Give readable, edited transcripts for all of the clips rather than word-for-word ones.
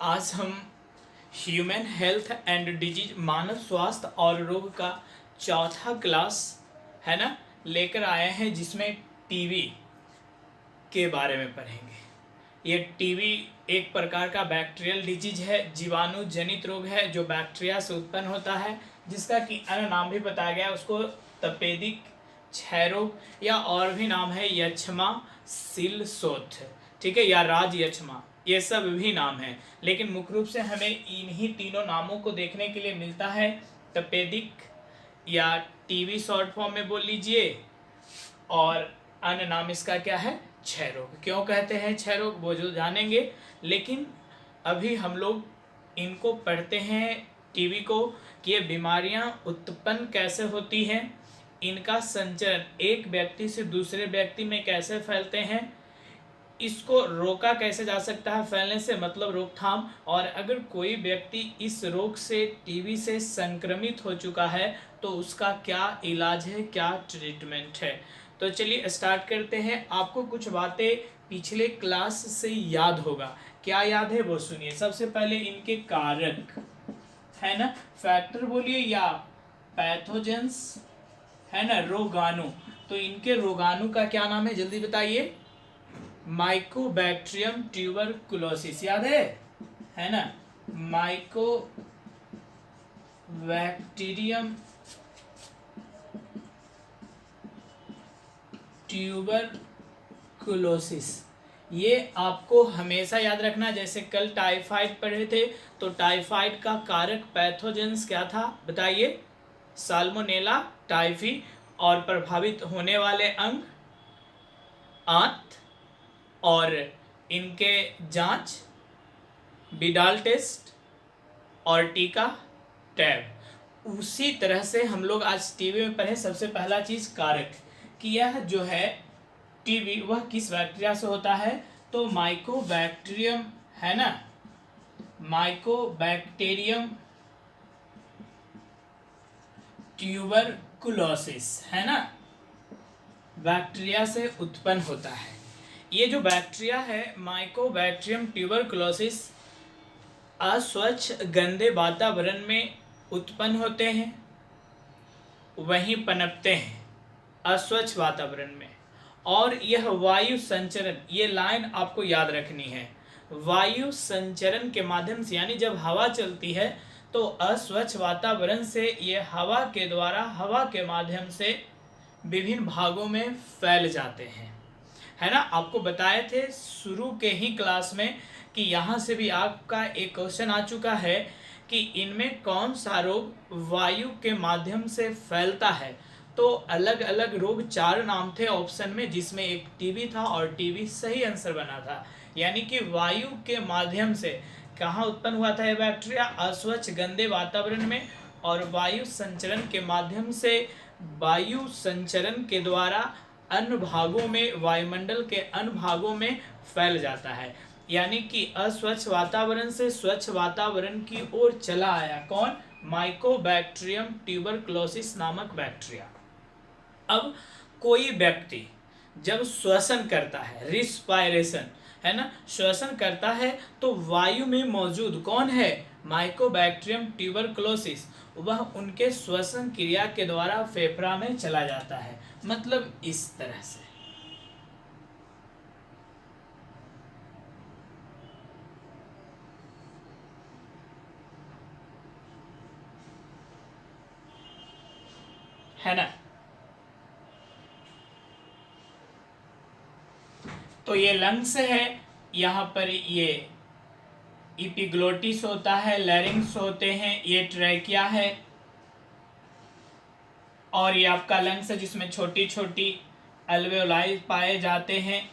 आज हम human health and disease मानव स्वास्थ्य और रोग का चौथा क्लास है ना लेकर आए हैं, जिसमें टीबी के बारे में पढ़ेंगे। ये टीबी एक प्रकार का बैक्टीरियल डिजीज है, जीवाणु जनित रोग है जो बैक्टीरिया से उत्पन्न होता है, जिसका कि अन्य नाम भी बताया गया है उसको तपेदिक क्षय रोग, या और भी नाम है यक्षमा सिलसोथ, ठीक है, या राज यक्षमा, ये सब भी नाम है। लेकिन मुख्य रूप से हमें इन्हीं तीनों नामों को देखने के लिए मिलता है। तपेदिक या टीबी शॉर्ट फॉर्म में बोल लीजिए, और अन्य नाम इसका क्या है, क्षय रोग। क्यों कहते हैं क्षय रोग वो जो जानेंगे, लेकिन अभी हम लोग इनको पढ़ते हैं टीबी को कि ये बीमारियां उत्पन्न कैसे होती हैं, इनका संचरण एक व्यक्ति से दूसरे व्यक्ति में कैसे फैलते हैं, इसको रोका कैसे जा सकता है फैलने से, मतलब रोकथाम, और अगर कोई व्यक्ति इस रोग से टीबी से संक्रमित हो चुका है तो उसका क्या इलाज है, क्या ट्रीटमेंट है। तो चलिए स्टार्ट करते हैं। आपको कुछ बातें पिछले क्लास से याद होगा, क्या याद है वो सुनिए। सबसे पहले इनके कारक है ना, फैक्टर बोलिए या पैथोजेंस है ना, रोगाणु। तो इनके रोगाणु का क्या नाम है जल्दी बताइए। माइकोबैक्टीरियम ट्यूबरकुलोसिस, याद है ना, माइकोबैक्टीरियम ट्यूबरकुलोसिस। ये आपको हमेशा याद रखना। जैसे कल टाइफाइड पढ़े थे तो टाइफाइड का कारक पैथोजेंस क्या था बताइए, साल्मोनेला टाइफी, और प्रभावित होने वाले अंग आंत, और इनके जांच बिडाल टेस्ट और टीका टैब। उसी तरह से हम लोग आज टीबी में पढ़े सबसे पहला चीज कारक कि यह जो है टीबी वह किस बैक्टीरिया से होता है, तो माइकोबैक्टीरियम है ना, माइकोबैक्टीरियम ट्यूबरकुलोसिस है ना, बैक्टीरिया से उत्पन्न होता है। ये जो बैक्टीरिया है माइकोबैक्टीरियम ट्यूबरकुलोसिस अस्वच्छ गंदे वातावरण में उत्पन्न होते हैं, वहीं पनपते हैं अस्वच्छ वातावरण में, और यह वायु संचरण, ये लाइन आपको याद रखनी है, वायु संचरण के माध्यम से, यानी जब हवा चलती है तो अस्वच्छ वातावरण से ये हवा के द्वारा, हवा के माध्यम से विभिन्न भागों में फैल जाते हैं, है ना। आपको बताए थे शुरू के ही क्लास में कि यहाँ से भी आपका एक क्वेश्चन आ चुका है कि इनमें कौन सा रोग वायु के माध्यम से फैलता है। तो अलग अलग रोग 4 नाम थे ऑप्शन में, जिसमें एक टीबी था और टीबी सही आंसर बना था। यानी कि वायु के माध्यम से कहाँ उत्पन्न हुआ था यह बैक्टीरिया, अस्वच्छ गंदे वातावरण में, और वायु संचरण के माध्यम से, वायु संचरण के द्वारा अन्य भागों में, वायुमंडल के अन्य भागों में फैल जाता है। यानी कि अस्वच्छ वातावरण से स्वच्छ वातावरण की ओर चला आया कौन, माइकोबैक्टीरियम ट्यूबरकुलोसिस नामक बैक्टीरिया। अब कोई व्यक्ति जब श्वसन करता है, रिस्पायरेशन है ना, श्वसन करता है तो वायु में मौजूद कौन है, माइकोबैक्टीरियम ट्यूबरकुलोसिस, वह उनके श्वसन क्रिया के द्वारा फेफड़ा में चला जाता है। मतलब इस तरह से है ना। तो ये लंग्स है, यहाँ पर ये इपिग्लोटिस होता है, लैरिंग्स होते हैं, ये ट्रैकिया है, और ये आपका लंग्स है जिसमें छोटी छोटी अल्वेओलाई पाए जाते हैं,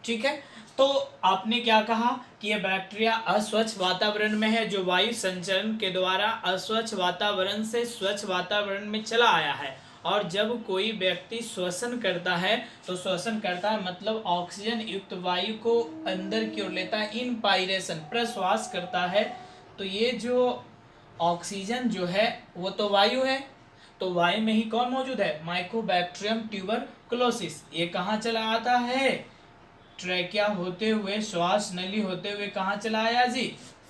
ठीक है। तो आपने क्या कहा कि यह बैक्टीरिया अस्वच्छ वातावरण में है, जो वायु संचरण के द्वारा अस्वच्छ वातावरण से स्वच्छ वातावरण में चला आया है, और जब कोई व्यक्ति श्वसन करता है तो श्वसन करता है मतलब ऑक्सीजन युक्त वायु को अंदर की ओर लेता है, इनपायरेशन प्रश्वास करता है। तो ये जो ऑक्सीजन जो है वो तो वायु है, तो वायु में ही कौन मौजूद है, माइकोबैक्टीरियम ट्यूबरकुलोसिस। ये कहाँ चला आता है, ट्रैकिया होते हुए, श्वास नली होते हुए कहाँ चला आया जी?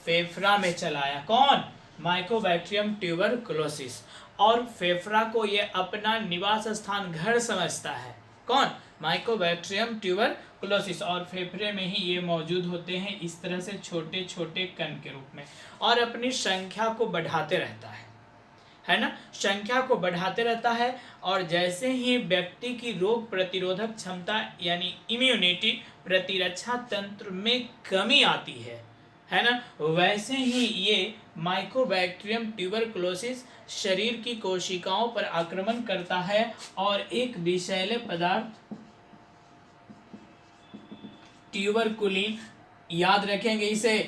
फेफड़ा में चला आया। कौन? Mycobacterium tuberculosis. और फेफड़ा को ये अपना निवास स्थान, घर समझता है। कौन? Mycobacterium tuberculosis. और फेफड़े में ही ये मौजूद होते हैं इस तरह से छोटे छोटे कण के रूप में, और अपनी संख्या को बढ़ाते रहता है ना, संख्या को बढ़ाते रहता है। और जैसे ही व्यक्ति की रोग प्रतिरोधक क्षमता यानी इम्यूनिटी, प्रतिरक्षा तंत्र में कमी आती है ना, वैसे ही ये माइकोबैक्टीरियम ट्यूबरकुलोसिस शरीर की कोशिकाओं पर आक्रमण करता है और एक विषैले पदार्थ ट्यूबरकुलिन, याद रखेंगे इसे,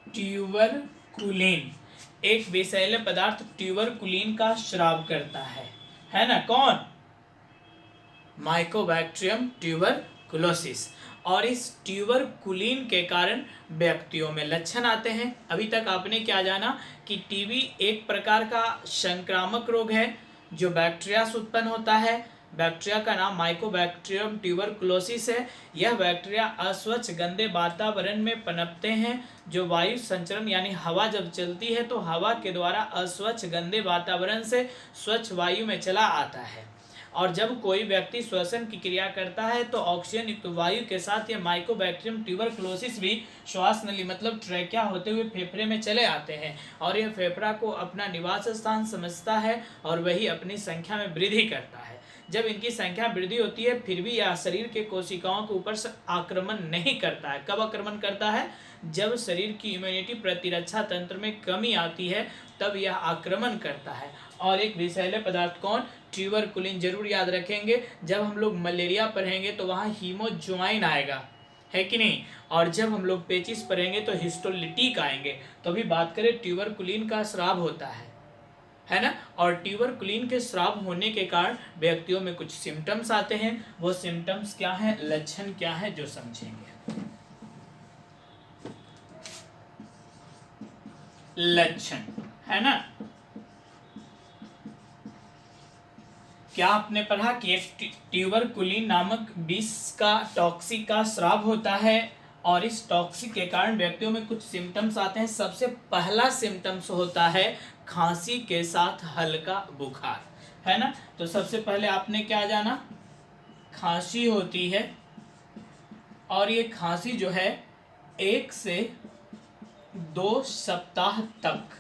ट्यूबरकुलिन, एक विषैले पदार्थ ट्यूबरकुलिन का स्राव करता है ना। कौन? Mycobacterium tuberculosis. और इस ट्यूबरकुलिन के कारण व्यक्तियों में लक्षण आते हैं। अभी तक आपने क्या जाना कि टीबी एक प्रकार का संक्रामक रोग है जो बैक्टीरिया से उत्पन्न होता है। बैक्टीरिया का नाम माइकोबैक्टीरियम ट्यूबरकुलोसिस है। यह बैक्टीरिया अस्वच्छ गंदे वातावरण में पनपते हैं। जो वायु संचरण यानी हवा जब चलती है तो हवा के द्वारा अस्वच्छ गंदे वातावरण से स्वच्छ वायु में चला आता है। और जब कोई व्यक्ति श्वसन की क्रिया करता है तो ऑक्सीजन युक्त वायु के साथ यह माइकोबैक्टीरियम ट्यूबरकुलोसिस भी श्वास नली मतलब ट्रैकिया होते हुए फेफड़े में चले आते हैं। और यह फेफड़ा को अपना निवास स्थान समझता है और वही अपनी संख्या में वृद्धि करता है। जब इनकी संख्या वृद्धि होती है फिर भी यह शरीर के कोशिकाओं के ऊपर से आक्रमण नहीं करता है। कब आक्रमण करता है? जब शरीर की इम्यूनिटी, प्रतिरक्षा तंत्र में कमी आती है तब यह आक्रमण करता है। और एक विषैले पदार्थ कौन? ट्यूबरकुलिन। जरूर याद रखेंगे, जब हम लोग मलेरिया पढ़ेंगे तो वहाँ हीमोज्वाइन आएगा, है कि नहीं? और जब हम लोग पेचिस पढ़ेंगे तो हिस्टोलिटिक आएंगे। तो अभी बात करें, ट्यूबरकुलिन का स्राव होता है ना। और ट्यूबरकुलिन के स्राव होने के कारण व्यक्तियों में कुछ सिम्टम्स आते हैं। वो सिम्टम्स क्या हैं, लक्षण क्या है, जो समझेंगे। लक्षण, है ना। क्या आपने पढ़ा कि एक ट्यूबरकुलिन नामक विष का, टॉक्सिक का स्राव होता है और इस टॉक्सिक के कारण व्यक्तियों में कुछ सिम्टम्स आते हैं। सबसे पहला सिम्टम्स होता है खांसी के साथ हल्का बुखार, है ना। तो सबसे पहले आपने क्या जाना? खांसी होती है और ये खांसी जो है 1 से 2 सप्ताह तक,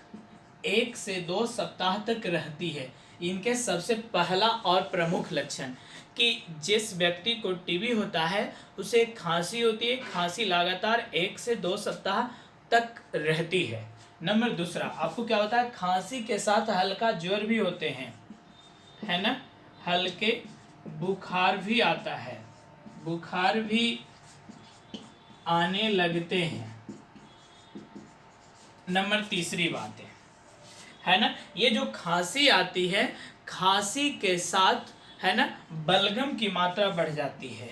1 से 2 सप्ताह तक रहती है। इनके सबसे पहला और प्रमुख लक्षण कि जिस व्यक्ति को टीबी होता है उसे खांसी होती है, खांसी लगातार 1 से 2 सप्ताह तक रहती है। नंबर दूसरा, आपको क्या होता है? खांसी के साथ हल्का ज्वर भी होते हैं, है ना, हल्के बुखार भी आता है, बुखार भी आने लगते हैं। नंबर तीसरी बात है ना, ये जो खांसी आती है, खांसी के साथ, है ना, बलगम की मात्रा बढ़ जाती है।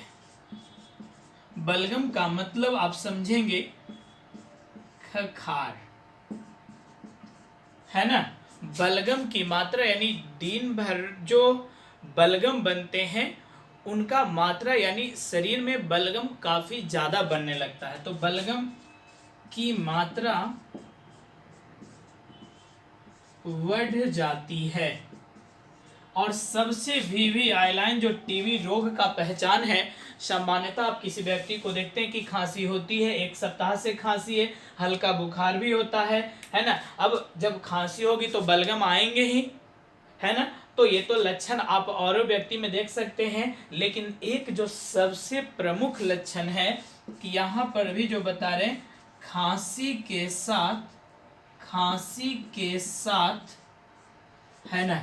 बलगम का मतलब आप समझेंगे खखार, है ना। बलगम की मात्रा यानी दिन भर जो बलगम बनते हैं उनका मात्रा यानी शरीर में बलगम काफी ज्यादा बनने लगता है। तो बलगम की मात्रा बढ़ जाती है। और सबसे वीवी आइलाइन जो टीबी रोग का पहचान है, सामान्यतः आप किसी व्यक्ति को देखते हैं कि खांसी होती है, 1 सप्ताह से खांसी है, हल्का बुखार भी होता है ना। अब जब खांसी होगी तो बलगम आएंगे ही, है ना। तो ये तो लक्षण आप और व्यक्ति में देख सकते हैं, लेकिन एक जो सबसे प्रमुख लक्षण है कि यहाँ पर भी जो बता रहे, खांसी के साथ, है ना,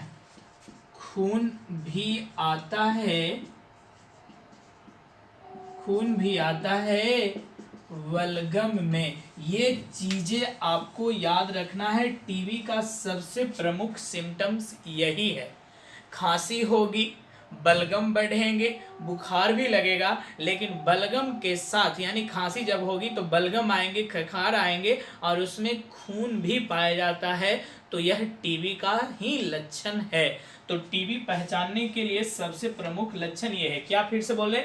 खून भी आता है बलगम में। ये चीजें आपको याद रखना है। टीबी का सबसे प्रमुख सिम्टम्स यही है। खांसी होगी, बलगम बढ़ेंगे, बुखार भी लगेगा, लेकिन बलगम के साथ यानी खांसी जब होगी तो बलगम आएंगे, खखार आएंगे और उसमें खून भी पाया जाता है। तो यह टीबी का ही लक्षण है। तो टीबी पहचानने के लिए सबसे प्रमुख लक्षण ये है। क्या फिर से बोले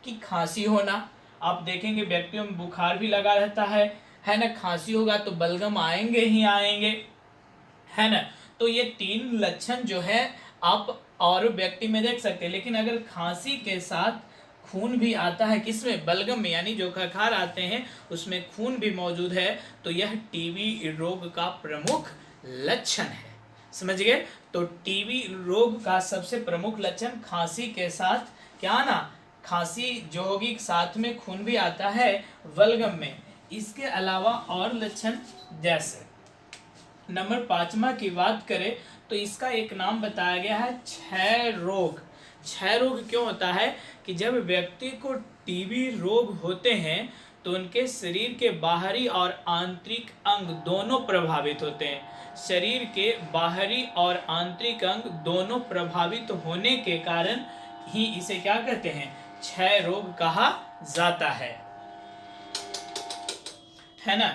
कि खांसी होना, आप देखेंगे व्यक्तियों में बुखार भी लगा रहता है ना, खांसी होगा तो बलगम आएंगे ही आएंगे, है ना। तो ये 3 लक्षण जो है आप और व्यक्ति में देख सकते हैं। लेकिन अगर खांसी के साथ खून भी आता है, किसमें, बलगम में, यानी जो खखार आते हैं उसमें खून भी मौजूद है, तो यह टीबी रोग का प्रमुख लक्षण है। समझ गए। तो टीबी रोग का सबसे प्रमुख लक्षण खांसी के साथ क्या ना, खांसी जो होगी साथ में खून भी आता है बलगम में। इसके अलावा और लक्षण जैसे नंबर 5वां की बात करें तो इसका एक नाम बताया गया है क्षय रोग। क्षय रोग क्यों होता है कि जब व्यक्ति को टीबी रोग होते हैं तो उनके शरीर के बाहरी और आंतरिक अंग दोनों प्रभावित होते हैं। शरीर के बाहरी और आंतरिक अंग दोनों प्रभावित होने के कारण ही इसे क्या कहते हैं, क्षय रोग कहा जाता है ना।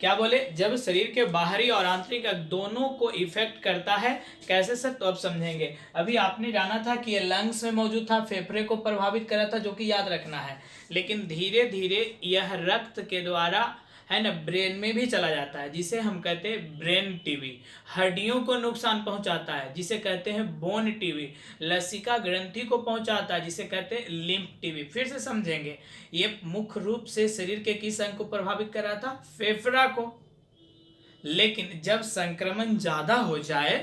क्या बोले, जब शरीर के बाहरी और आंतरिक अंग दोनों को इफेक्ट करता है। कैसे सर, तो अब समझेंगे। अभी आपने जाना था कि ये लंग्स में मौजूद था, फेफड़े को प्रभावित करा था, जो कि याद रखना है। लेकिन धीरे धीरे यह रक्त के द्वारा, है ना, ब्रेन में भी चला जाता है, जिसे हम कहते हैं ब्रेन टीबी। हड्डियों को नुकसान पहुंचाता है, जिसे कहते हैं बोन टीबी। लसिका ग्रंथि को पहुंचाता है, जिसे कहते हैं लिम्फ टीबी। फिर से समझेंगे, ये मुख्य रूप से शरीर के किस अंग को प्रभावित कर रहा था, फेफड़ा को। लेकिन जब संक्रमण ज्यादा हो जाए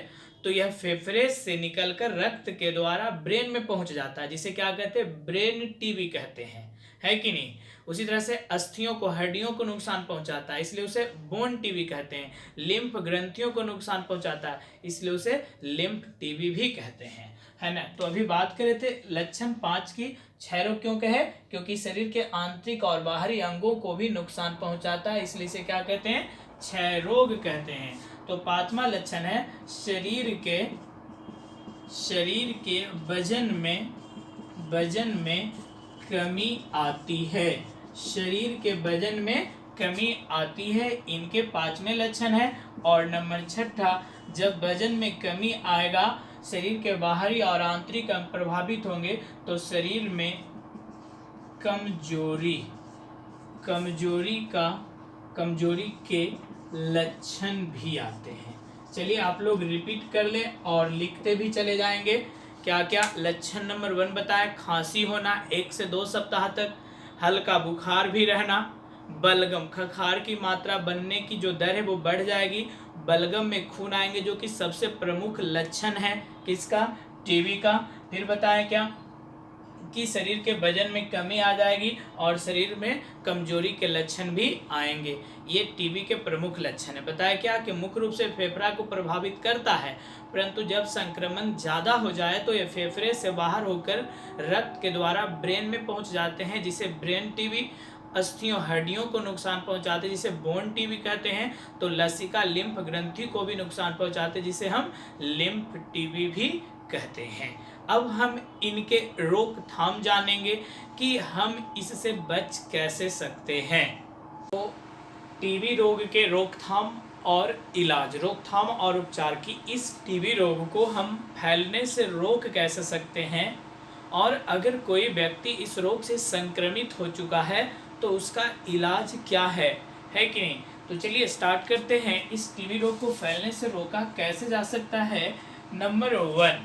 तो यह फेफड़े से निकलकर रक्त के द्वारा ब्रेन में पहुंच जाता है, जिसे क्या कहते हैं, ब्रेन टीबी कहते हैं, है कि नहीं। उसी तरह से अस्थियों को, हड्डियों को नुकसान पहुंचाता है, इसलिए उसे बोन टीबी कहते हैं। लिम्फ ग्रंथियों को नुकसान पहुंचाता है, इसलिए उसे लिम्फ टीबी भी कहते हैं, है ना। तो अभी बात कर रहे थे लक्षण 5 की। क्षय रोग क्यों कहे, क्योंकि शरीर के आंतरिक और बाहरी अंगों को भी नुकसान पहुंचाता है, इसलिए इसे क्या कहते हैं, क्षय रोग कहते हैं। तो 5वां लक्षण है शरीर के वजन में कमी आती है। शरीर के वजन में कमी आती है, इनके 5वें लक्षण है। और नंबर 6, जब वजन में कमी आएगा, शरीर के बाहरी और आंतरिक अंग प्रभावित होंगे, तो शरीर में कमजोरी के लक्षण भी आते हैं। चलिए आप लोग रिपीट कर ले और लिखते भी चले जाएंगे। क्या क्या लक्षण। नंबर 1 बताया, खांसी होना 1 से 2 सप्ताह तक, हल्का बुखार भी रहना, बलगम, खखार की मात्रा बनने की जो दर है वो बढ़ जाएगी, बलगम में खून आएंगे, जो कि सबसे प्रमुख लक्षण है किसका, टीबी का। फिर बताया क्या कि शरीर के वजन में कमी आ जाएगी और शरीर में कमजोरी के लक्षण भी आएंगे। ये टीबी के प्रमुख लक्षण है। बताया क्या कि मुख्य रूप से फेफड़ा को प्रभावित करता है, परंतु जब संक्रमण ज़्यादा हो जाए तो ये फेफड़े से बाहर होकर रक्त के द्वारा ब्रेन में पहुंच जाते हैं, जिसे ब्रेन टीबी। अस्थियों, हड्डियों को नुकसान पहुंचाते हैं, जिसे बोन टीबी कहते हैं। तो लसिका, लिम्फ ग्रंथि को भी नुकसान पहुंचाते हैं, जिसे हम लिम्फ टीबी भी कहते हैं। अब हम इनके रोकथाम जानेंगे कि हम इससे बच कैसे सकते हैं। तो टीबी रोग के रोकथाम और इलाज, रोकथाम और उपचार की, इस टीबी रोग को हम फैलने से रोक कैसे सकते हैं, और अगर कोई व्यक्ति इस रोग से संक्रमित हो चुका है तो उसका इलाज क्या है कि नहीं। तो चलिए स्टार्ट करते हैं। इस टीबी रोग को फैलने से रोका कैसे जा सकता है। नंबर 1,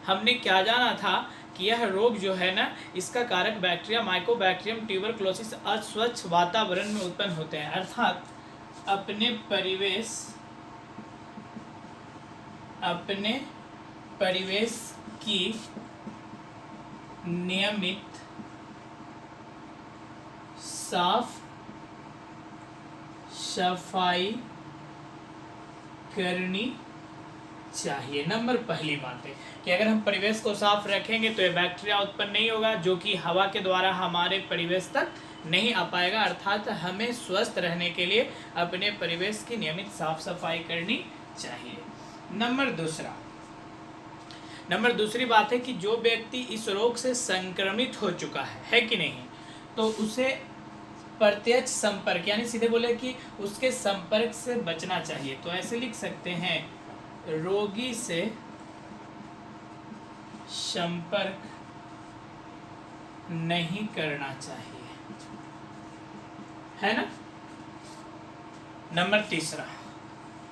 हमने क्या जाना था कि यह रोग जो है ना, इसका कारक बैक्टीरिया माइकोबैक्टीरियम ट्यूबरक्लोसिस अस्वच्छ वातावरण में उत्पन्न होते हैं, अर्थात अपने परिवेश की नियमित साफ सफाई करनी चाहिए। नंबर पहली बात है कि अगर हम परिवेश को साफ रखेंगे तो ये बैक्टीरिया उत्पन्न नहीं होगा, जो कि हवा के द्वारा हमारे परिवेश तक नहीं आ पाएगा। अर्थात हमें स्वस्थ रहने के लिए अपने परिवेश की नियमित साफ सफाई करनी चाहिए। नंबर दूसरी बात है कि जो व्यक्ति इस रोग से संक्रमित हो चुका है कि नहीं, तो उसे प्रत्यक्ष संपर्क, यानी सीधे बोले कि उसके संपर्क से बचना चाहिए। तो ऐसे लिख सकते हैं, रोगी से संपर्क नहीं करना चाहिए, है ना। नंबर तीसरा,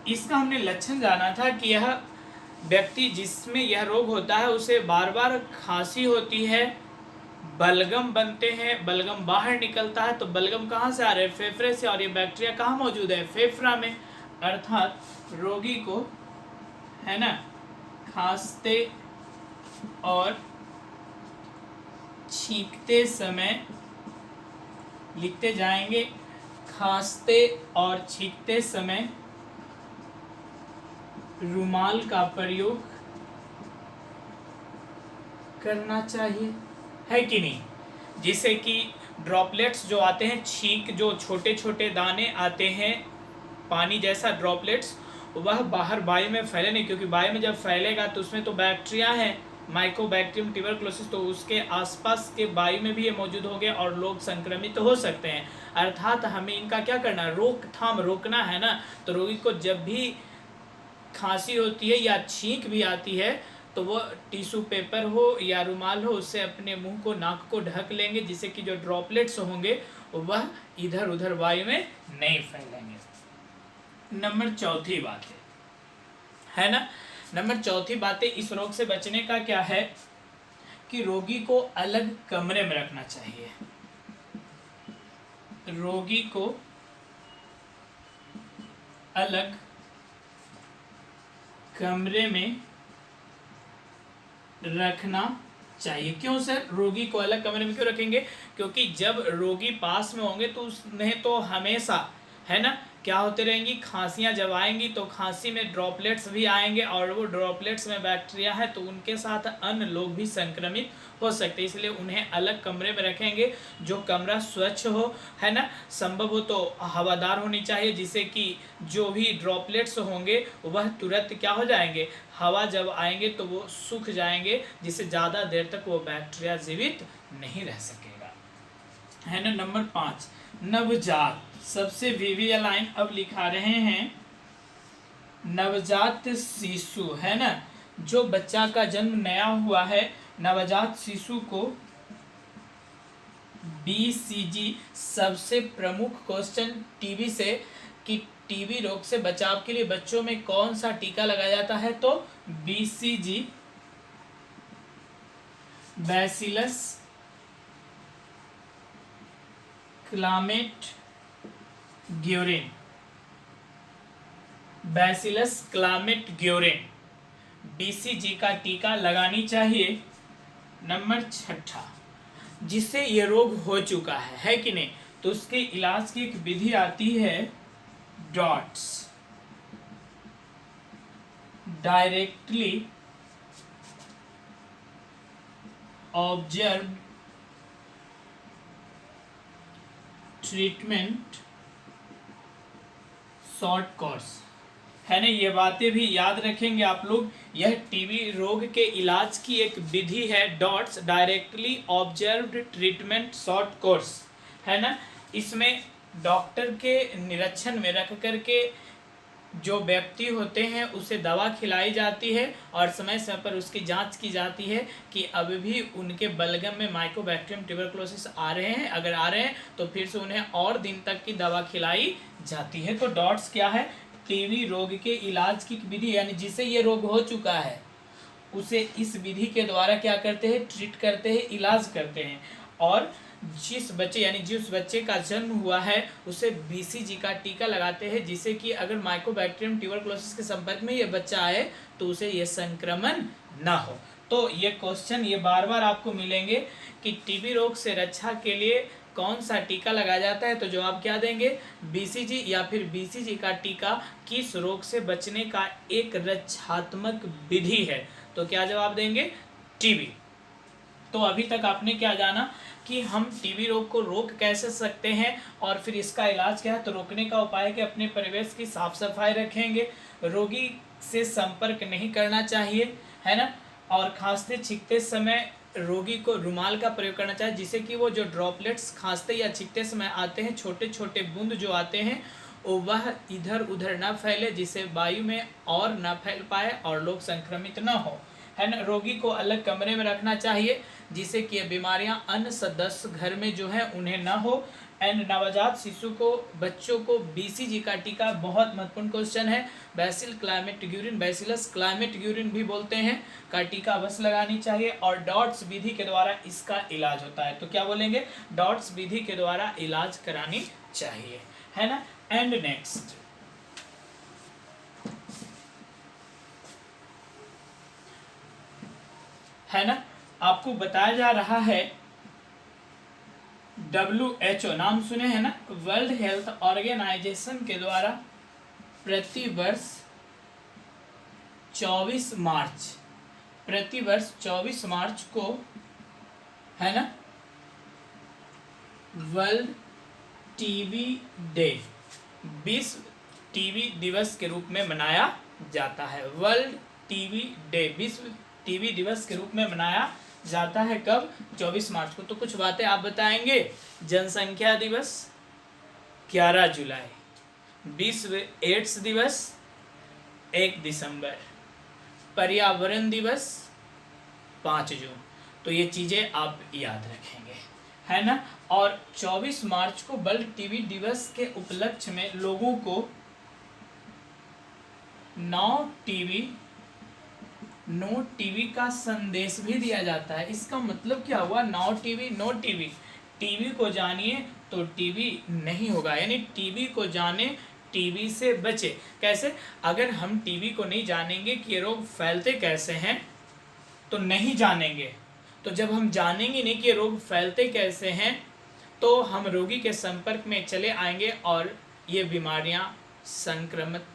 इसका हमने लक्षण जाना था कि यह व्यक्ति जिसमें यह रोग होता है उसे बार बार खांसी होती है, बलगम बनते हैं, बलगम बाहर निकलता है। तो बलगम कहाँ से आ रहे हैं? फेफड़े से। और ये बैक्टीरिया कहाँ मौजूद है? फेफड़ा में। अर्थात रोगी को, है ना, खांसते और छींकते समय, लिखते जाएंगे, खांसते और छींकते समय रुमाल का प्रयोग करना चाहिए, है कि नहीं। जिससे कि ड्रॉपलेट्स जो आते हैं, छींक, जो छोटे छोटे दाने आते हैं पानी जैसा ड्रॉपलेट्स, वह बाहर वायु में फैले नहीं, क्योंकि वायु में जब फैलेगा तो उसमें तो बैक्टीरिया है, माइकोबैक्टीरियम ट्यूबरकुलोसिस, तो उसके आसपास के वायु में भी ये मौजूद हो गए और लोग संक्रमित हो सकते हैं। अर्थात हमें इनका क्या करना है? रोकथाम, रोकना है ना। तो रोगी को जब भी खांसी होती है या छींक भी आती है तो वो टिश्यू पेपर हो या रुमाल हो, उससे अपने मुंह को, नाक को ढक लेंगे, जिससे कि जो ड्रॉपलेट्स होंगे वह इधर उधर वायु में नहीं फैलेंगे। नंबर चौथी बात है ना, नंबर चौथी बातें इस रोग से बचने का क्या है कि रोगी को अलग कमरे में रखना चाहिए। रोगी को अलग कमरे में रखना चाहिए। क्यों सर, रोगी को अलग कमरे में क्यों रखेंगे? क्योंकि जब रोगी पास में होंगे तो उन्हें तो हमेशा, है ना, क्या होते रहेंगी? खांसियां जब आएंगी तो खांसी में ड्रॉपलेट्स भी आएंगे और वो ड्रॉपलेट्स में बैक्टीरिया है तो उनके साथ अन्य लोग भी संक्रमित हो सकते हैं। इसलिए उन्हें अलग कमरे में रखेंगे, जो कमरा स्वच्छ हो, है ना, संभव हो तो हवादार होनी चाहिए, जिससे कि जो भी ड्रॉपलेट्स होंगे वह तुरंत क्या हो जाएंगे? हवा जब आएंगे तो वो सूख जाएंगे, जिससे ज़्यादा देर तक वो बैक्टीरिया जीवित नहीं रह सकेगा, है ना। नंबर 5, नवजात, सबसे विविया लाइन अब लिखा रहे हैं। नवजात शिशु, है ना, जो बच्चा का जन्म नया हुआ है, नवजात शिशु को BCG, सबसे प्रमुख क्वेश्चन टीबी से, कि टीबी रोग से बचाव के लिए बच्चों में कौन सा टीका लगाया जाता है? तो BCG, bacillus climate ग्योरेन, bacillus climate ग्योरेन, BCG का टीका लगानी चाहिए। नंबर 6, जिससे ये रोग हो चुका है कि नहीं, तो उसके इलाज की एक विधि आती है dots, directly observe treatment short course, है ना। ये बातें भी याद रखेंगे आप लोग। यह टीबी रोग के इलाज की एक विधि है, dots, directly observed treatment short course, है ना। इसमें डॉक्टर के निरीक्षण में रख करके जो व्यक्ति होते हैं उसे दवा खिलाई जाती है और समय समय पर उसकी जांच की जाती है कि अभी भी उनके बलगम में माइकोबैक्टीरियम ट्यूबरकुलोसिस आ रहे हैं। अगर आ रहे हैं तो फिर से उन्हें और दिन तक की दवा खिलाई जाती है। तो डॉट्स क्या है? टीबी रोग के इलाज की विधि, यानी जिसे ये रोग हो चुका है उसे इस विधि के द्वारा क्या करते हैं? ट्रीट करते हैं, इलाज करते हैं। और जिस बच्चे, यानी जिस बच्चे का जन्म हुआ है उसे BCG का टीका लगाते हैं, जिससे कि अगर माइकोबैक्टीरियम ट्यूबरकुलोसिस के संपर्क में ये बच्चा आए तो उसे ये संक्रमण ना हो। तो ये क्वेश्चन ये बार बार आपको मिलेंगे कि टीबी रोग से रक्षा के लिए कौन सा टीका लगाया जाता है? तो जवाब क्या देंगे? BCG, या फिर BCG का टीका किस रोग से बचने का एक रक्षात्मक विधि है? तो क्या जवाब देंगे? टीबी। तो अभी तक आपने क्या जाना कि हम टीबी रोग को रोक कैसे सकते हैं और फिर इसका इलाज क्या है। तो रोकने का उपाय है कि अपने परिवेश की साफ सफाई रखेंगे, रोगी से संपर्क नहीं करना चाहिए, है ना, और खांसते छींकते समय रोगी को रुमाल का प्रयोग करना चाहिए, जिससे कि वो जो ड्रॉपलेट्स खांसते या छींकते समय आते हैं, छोटे छोटे बूंद जो आते हैं, वह इधर उधर ना फैले, जिससे वायु में और ना फैल पाए और लोग संक्रमित ना हो, है ना। रोगी को अलग कमरे में रखना चाहिए। जिससे कि ये बीमारियां अन्य सदस्य घर में जो है उन्हें न हो। एंड नवजात शिशु को, बच्चों को बीसीजी का टीका, बहुत महत्वपूर्ण क्वेश्चन है, bacille Calmette Guerin, bacillus Calmette Guerin भी बोलते हैं, का टीका अवश्य लगानी चाहिए। और डॉट्स विधि के द्वारा इसका इलाज होता है। तो क्या बोलेंगे, डॉट्स विधि के द्वारा इलाज करानी चाहिए, है ना। एंड नेक्स्ट है ना, आपको बताया जा रहा है WHO, नाम सुने हैं ना, वर्ल्ड हेल्थ ऑर्गेनाइजेशन के द्वारा प्रतिवर्ष 24 मार्च को, है ना, वर्ल्ड टीबी डे, विश्व टीबी दिवस के रूप में मनाया जाता है। वर्ल्ड टीबी डे, विश्व टीबी दिवस के रूप में मनाया जाता है। कब, 24 मार्च को। तो कुछ बातें आप बताएंगे। जनसंख्या दिवस 11 जुलाई, विश्व एड्स दिवस 1 दिसंबर, पर्यावरण दिवस 5 जून। तो ये चीजें आप याद रखेंगे, है ना। और 24 मार्च को वर्ल्ड टीबी दिवस के उपलक्ष्य में लोगों को नो टीवी का संदेश भी दिया जाता है। इसका मतलब क्या हुआ, नो टीवी, टीवी को जानिए तो टीवी नहीं होगा, यानी टीवी को जाने, टीवी से बचे। कैसे, अगर हम टीवी को नहीं जानेंगे कि ये रोग फैलते कैसे हैं तो नहीं जानेंगे। तो जब हम जानेंगे नहीं कि ये रोग फैलते कैसे हैं तो हम रोगी के संपर्क में चले आएंगे और ये बीमारियां संक्रमित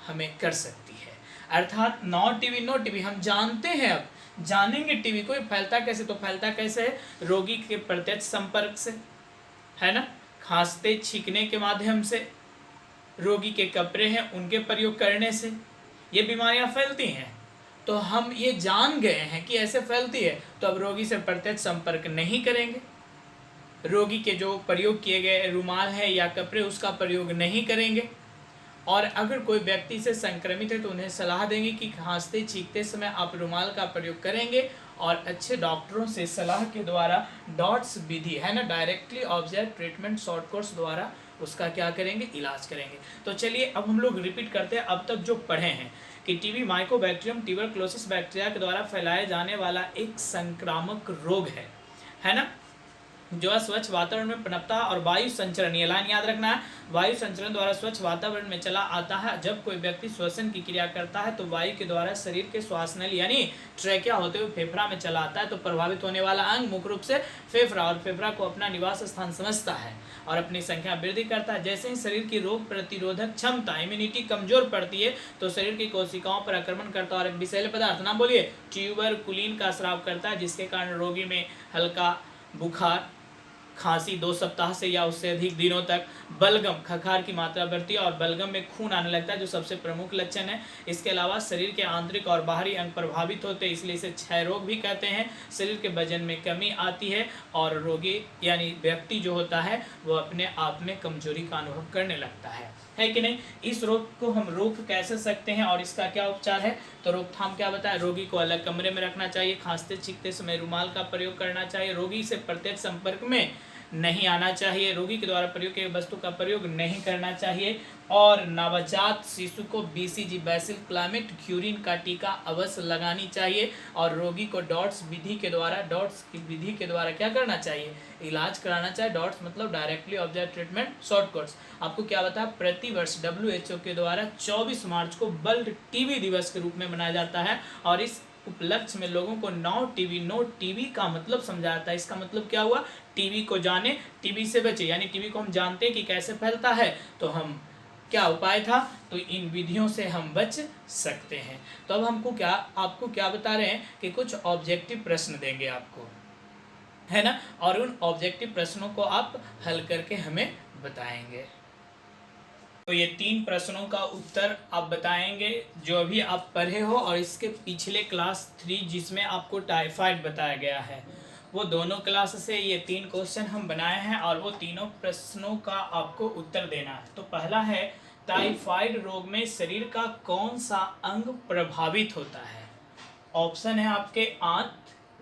हमें कर सकती है। अर्थात नो टीवी हम जानते हैं, अब जानेंगे टीवी को फैलता कैसे। तो फैलता कैसे है, रोगी के प्रत्यक्ष संपर्क से, है ना, खांसते छींकने के माध्यम से, रोगी के कपड़े हैं उनके प्रयोग करने से ये बीमारियां फैलती हैं। तो हम ये जान गए हैं कि ऐसे फैलती है, तो अब रोगी से प्रत्यक्ष संपर्क नहीं करेंगे, रोगी के जो प्रयोग किए गए रुमाल है या कपड़े उसका प्रयोग नहीं करेंगे। और अगर कोई व्यक्ति से संक्रमित है तो उन्हें सलाह देंगे कि खांसते छींकते समय आप रुमाल का प्रयोग करेंगे और अच्छे डॉक्टरों से सलाह के द्वारा डॉट्स विधि, है ना, directly observe treatment short course द्वारा उसका क्या करेंगे, इलाज करेंगे। तो चलिए अब हम लोग रिपीट करते हैं अब तक जो पढ़े हैं कि टीबी माइकोबैक्टीरियम ट्यूबरकुलोसिस बैक्टीरिया के द्वारा फैलाए जाने वाला एक संक्रामक रोग है ना, जो स्वच्छ वातावरण में पनपता है और वायु संचरण, ये लाइन याद रखना है, वायु संचरण द्वारा स्वच्छ वातावरण में चला आता है। जब कोई व्यक्ति श्वसन की क्रिया करता है तो वायु के द्वारा शरीर के श्वास नली यानी ट्रैकिया होते हुए फेफड़ा में चला आता है। तो प्रभावित होने वाला अंग मुख्य रूप से फेफड़ा, और फेफड़ा को अपना निवास स्थान समझता है और अपनी संख्या वृद्धि करता है। जैसे ही शरीर की रोग प्रतिरोधक क्षमता, इम्यूनिटी कमजोर पड़ती है तो शरीर की कोशिकाओं पर आक्रमण करता है और एक विषैले पदार्थ, नाम बोलिए, ट्यूबरकुलिन का स्राव करता है, जिसके कारण रोगी में हल्का बुखार, खांसी 2 सप्ताह से या उससे अधिक दिनों तक, बलगम, खखार की मात्रा बढ़ती है और बलगम में खून आने लगता है, जो सबसे प्रमुख लक्षण है। इसके अलावा शरीर के आंतरिक और बाहरी अंग प्रभावित होते हैं, इसलिए इसे क्षय रोग भी कहते हैं। शरीर के वजन में कमी आती है और रोगी यानी व्यक्ति जो होता है वो अपने आप में कमजोरी का अनुभव करने लगता है कि नहीं। इस रोग को हम रोक कैसे सकते हैं और इसका क्या उपचार है, तो रोकथाम क्या बताया, रोगी को अलग कमरे में रखना चाहिए, खांसते छींकते समय रुमाल का प्रयोग करना चाहिए, रोगी से प्रत्यक्ष संपर्क में नहीं आना चाहिए, रोगी के द्वारा प्रयोग की वस्तु का प्रयोग नहीं करना चाहिए, और नवजात शिशु को बीसीजी बैसिल क्लाइमेट ग्यूरिन का टीका अवश्य लगानी चाहिए, और रोगी को डॉट्स विधि के द्वारा क्या करना चाहिए, इलाज कराना चाहिए। डॉट्स मतलब directly observe treatment short course. आपको क्या बताया, प्रतिवर्ष WHO के द्वारा 24 मार्च को वर्ल्ड टीबी दिवस के रूप में मनाया जाता है, और इस उपलक्ष्य में लोगों को नो टीवी का मतलब समझाता है। इसका मतलब क्या हुआ, टीवी को जाने, टीवी से बचे, यानी टीवी को हम जानते हैं कि कैसे फैलता है, तो हम क्या उपाय था, तो इन विधियों से हम बच सकते हैं। तो अब आपको क्या बता रहे हैं कि कुछ ऑब्जेक्टिव प्रश्न देंगे आपको, है ना, और उन ऑब्जेक्टिव प्रश्नों को आप हल करके हमें बताएंगे। तो ये 3 प्रश्नों का उत्तर आप बताएंगे जो अभी आप पढ़े हो, और इसके पिछले क्लास 3 जिसमें आपको टाइफाइड बताया गया है, वो दोनों क्लास से ये 3 क्वेश्चन हम बनाए हैं, और वो तीनों प्रश्नों का आपको उत्तर देना है। तो पहला है, टाइफाइड रोग में शरीर का कौन सा अंग प्रभावित होता है। ऑप्शन है आपके आंत,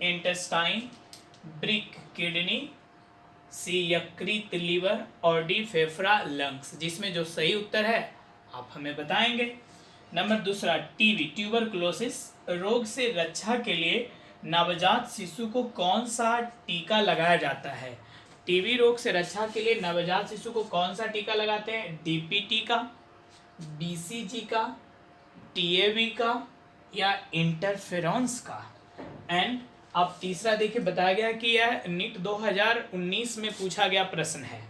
इंटेस्टाइन, ब्रिक किडनी, सी यकृत लीवर और डी फेफड़ा लंग्स, जिसमें जो सही उत्तर है आप हमें बताएंगे। नंबर दूसरा, टीबी ट्यूबरकुलोसिस रोग से रक्षा के लिए नवजात शिशु को कौन सा टीका लगाया जाता है? टीबी रोग से रक्षा के लिए नवजात शिशु को कौन सा टीका लगाते हैं? डीपीटी का, बीसीजी का, टीएवी का या इंटरफेरॉन्स का? एंड अब तीसरा देखिए, बताया गया कि यह नीट 2019 में पूछा गया प्रश्न है।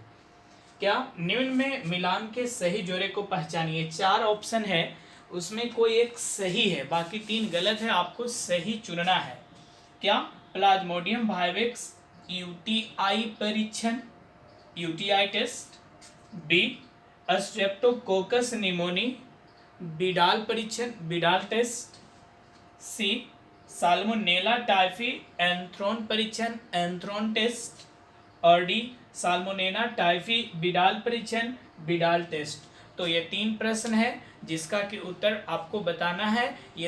क्या निम्न में मिलान के सही जोड़े को पहचानिए। 4 ऑप्शन है, उसमें कोई एक सही है, बाकी 3 गलत है, आपको सही चुनना है। क्या प्लाज्मोडियम वाइवेक्स यूटीआई परीक्षण, UTI test, B Streptococcus pneumoniae Widal परीक्षण, Widal test, C Salmonella typhi anthrone परीक्षण, एंथ्रोन टेस्ट, और डी साल्मोनेला टाइफी बिडाल परीक्षण, बिडाल टेस्ट। तो ये 3 प्रश्न है जिसका कि उत्तर आपको बताना है। ये